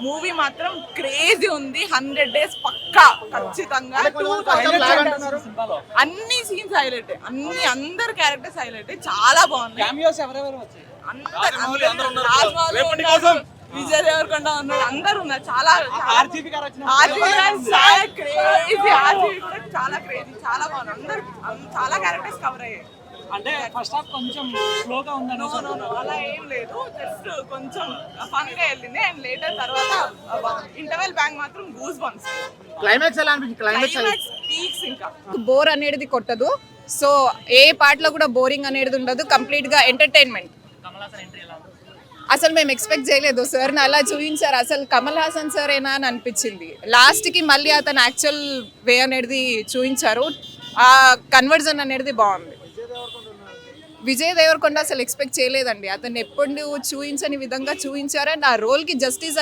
Movie మాత్రం crazy ఉంది. 100 days పక్కా ఖచ్చితంగా. అన్ని సీన్స్ హైలైట్, అందరు క్యారెక్టర్స్ హైలైట్, చాలా బాగుంది. విజయ్ దేవరకొండ ఉన్నాడు, అందరు ఉన్నారు. చాలా ఆర్జీవి గారు చాలా క్రేజీ, ఆర్జీవి కూడా చాలా క్రేజీ, చాలా బాగుంది. అందరు చాలా క్యారెక్టర్స్ కవర్ అయ్యాయి. అంటే ఫస్ట్ హాఫ్ కొంచెం స్లోగా ఉందని. అలా ఏం లేదు, జస్ట్ కొంచెం ఫన్ గా వెళ్ళింది. అండ్ లేటర్ తర్వాత ఇంటర్వెల్ బ్యాంక్ మాత్రం గూస్ బంప్స్. క్లైమాక్స్ ఎలా అనిపించింది? Climax peaks. ఇంకా బోర్ అనేది కొట్టదు. సో ఏ పార్ట్ లో కూడా బోరింగ్ అనేది ఉండదు. కంప్లీట్ గా ఎంటర్టైన్మెంట్. అసలు మేము ఎక్స్పెక్ట్ చేయలేదు సార్ని అలా చూపించారు. అసలు కమల్ హాసన్ సార్ ఏనా అని అనిపించింది. లాస్ట్ కి మళ్ళీ అతను యాక్చువల్ వే అనేది చూపించారు. ఆ కన్వర్జన్ అనేది బాగుంది. విజయ్ దేవరకొండ అసలు ఎక్స్పెక్ట్ చేయలేదండి. అతను ఎప్పుడు చూపించని విధంగా చూపించారు. అండ్ ఆ రోల్ కి జస్టిస్